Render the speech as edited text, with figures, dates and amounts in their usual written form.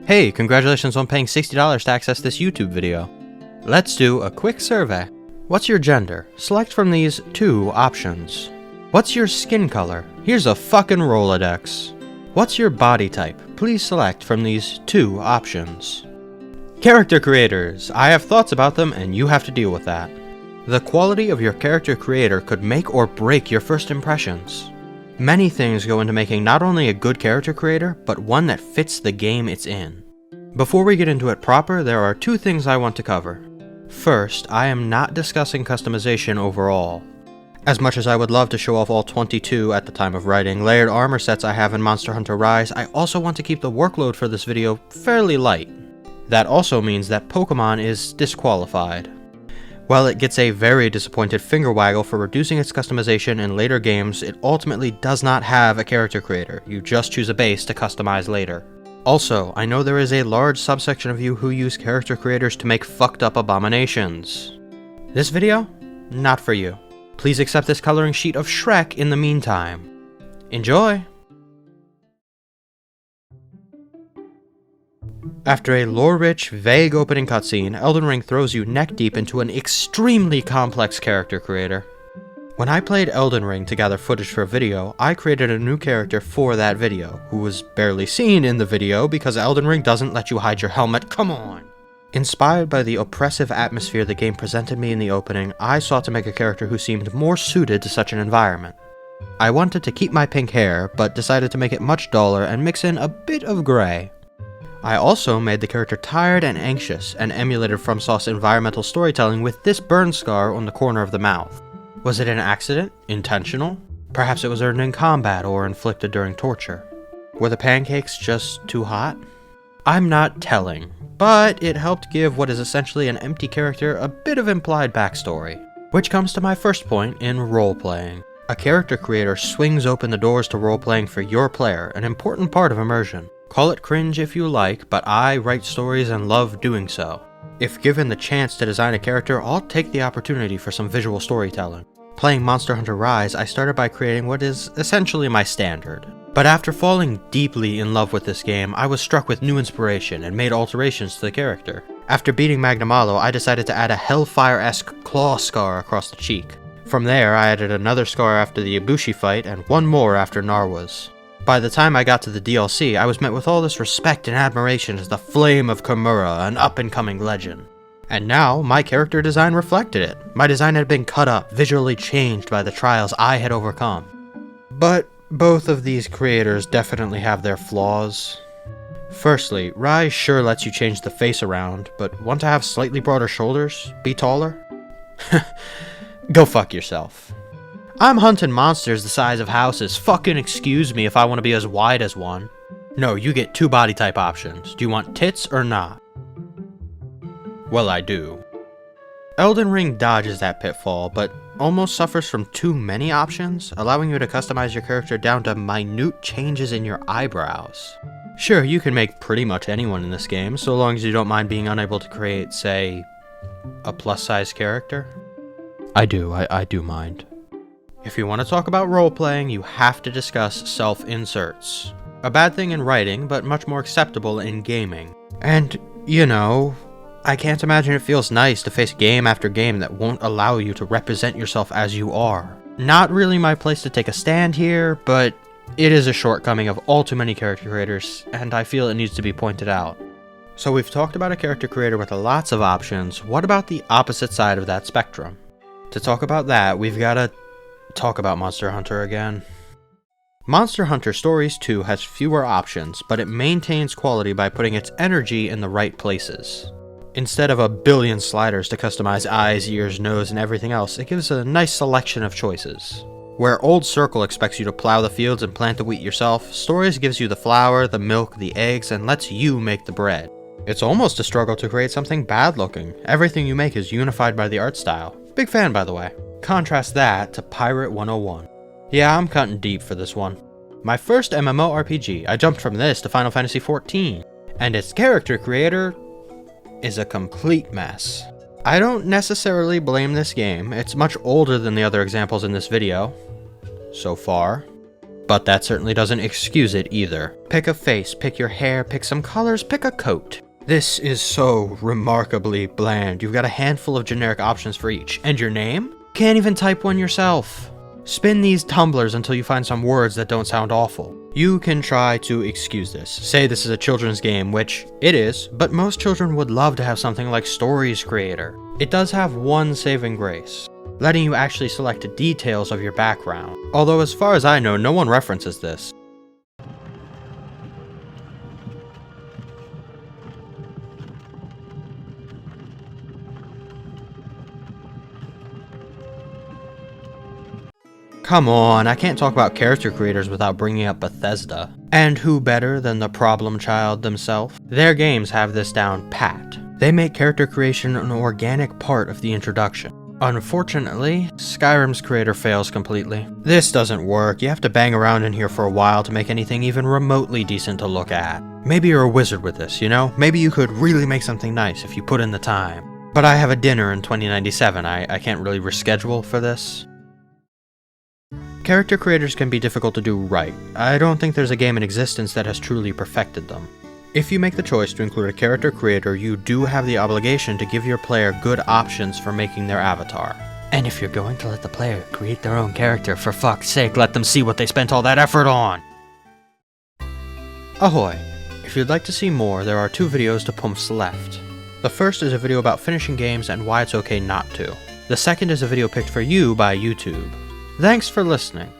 Hey, congratulations on paying $60 to access this YouTube video. Let's do a quick survey. What's your gender? Select from these 2 options. What's your skin color? Here's a fucking Rolodex. What's your body type? Please select from these 2 options. Character creators. I have thoughts about them and you have to deal with that. The quality of your character creator could make or break your first impressions. Many things go into making not only a good character creator, but one that fits the game it's in. Before we get into it proper, there are 2 things I want to cover. First, I am not discussing customization overall. As much as I would love to show off all 22, at the time of writing, layered armor sets I have in Monster Hunter Rise, I also want to keep the workload for this video fairly light. That also means that Pokémon is disqualified. While it gets a very disappointed finger waggle for reducing its customization in later games, it ultimately does not have a character creator. You just choose a base to customize later. Also, I know there is a large subsection of you who use character creators to make fucked up abominations. This video? Not for you. Please accept this coloring sheet of Shrek in the meantime. Enjoy! After a lore-rich, vague opening cutscene, Elden Ring throws you neck-deep into an extremely complex character creator. When I played Elden Ring to gather footage for a video, I created a new character for that video, who was barely seen in the video because Elden Ring doesn't let you hide your helmet, come on! Inspired by the oppressive atmosphere the game presented me in the opening, I sought to make a character who seemed more suited to such an environment. I wanted to keep my pink hair, but decided to make it much duller and mix in a bit of gray. I also made the character tired and anxious, and emulated FromSoft's environmental storytelling with this burn scar on the corner of the mouth. Was it an accident? Intentional? Perhaps it was earned in combat or inflicted during torture. Were the pancakes just too hot? I'm not telling, but it helped give what is essentially an empty character a bit of implied backstory. Which comes to my first point in role-playing. A character creator swings open the doors to role-playing for your player, an important part of immersion. Call it cringe if you like, but I write stories and love doing so. If given the chance to design a character, I'll take the opportunity for some visual storytelling. Playing Monster Hunter Rise, I started by creating what is essentially my standard. But after falling deeply in love with this game, I was struck with new inspiration and made alterations to the character. After beating Magna Malo, I decided to add a Hellfire-esque claw scar across the cheek. From there, I added another scar after the Ibushi fight and one more after Narwa's. By the time I got to the DLC, I was met with all this respect and admiration as the Flame of Kimura, an up-and-coming legend. And now, my character design reflected it. My design had been cut up, visually changed by the trials I had overcome. But both of these creators definitely have their flaws. Firstly, Rise sure lets you change the face around, but want to have slightly broader shoulders? Be taller? Go fuck yourself. I'm hunting monsters the size of houses. Fucking excuse me if I want to be as wide as one. No, you get 2 body type options. Do you want tits or not? Well, I do. Elden Ring dodges that pitfall, but almost suffers from too many options, allowing you to customize your character down to minute changes in your eyebrows. Sure, you can make pretty much anyone in this game, so long as you don't mind being unable to create, say, a plus-size character. I do mind. If you want to talk about role-playing, you have to discuss self-inserts. A bad thing in writing, but much more acceptable in gaming. And, you know, I can't imagine it feels nice to face game after game that won't allow you to represent yourself as you are. Not really my place to take a stand here, but it is a shortcoming of all too many character creators, and I feel it needs to be pointed out. So we've talked about a character creator with lots of options. What about the opposite side of that spectrum? To talk about that, we've gotta talk about Monster Hunter again. Monster Hunter Stories 2 has fewer options, but it maintains quality by putting its energy in the right places. Instead of a billion sliders to customize eyes, ears, nose, and everything else, it gives a nice selection of choices. Where Old Circle expects you to plow the fields and plant the wheat yourself, Stories gives you the flour, the milk, the eggs, and lets you make the bread. It's almost a struggle to create something bad looking. Everything you make is unified by the art style. Big fan, by the way. Contrast that to Pirate 101. Yeah, I'm cutting deep for this one. My first MMORPG, I jumped from this to Final Fantasy XIV, and its character creator is a complete mess. I don't necessarily blame this game. It's much older than the other examples in this video, so far. but that certainly doesn't excuse it either. Pick a face, pick your hair, pick some colors, pick a coat. This is so remarkably bland. You've got a handful of generic options for each. And your name? Can't even type one yourself. Spin these tumblers until you find some words that don't sound awful. You can try to excuse this. Say this is a children's game, which it is, but most children would love to have something like Stories Creator. It does have one saving grace, letting you actually select details of your background. Although as far as I know, no one references this. Come on, I can't talk about character creators without bringing up Bethesda. And who better than the problem child themselves? Their games have this down pat. They make character creation an organic part of the introduction. Unfortunately, Skyrim's creator fails completely. This doesn't work. You have to bang around in here for a while to make anything even remotely decent to look at. Maybe you're a wizard with this, you know? Maybe you could really make something nice if you put in the time. But I have a dinner in 2097. I can't really reschedule for this. Character creators can be difficult to do right. I don't think there's a game in existence that has truly perfected them. If you make the choice to include a character creator, you do have the obligation to give your player good options for making their avatar. And if you're going to let the player create their own character, for fuck's sake, let them see what they spent all that effort on! Ahoy! If you'd like to see more, there are 2 videos to Pump's left. The first is a video about finishing games and why it's okay not to. The second is a video picked for you by YouTube. Thanks for listening.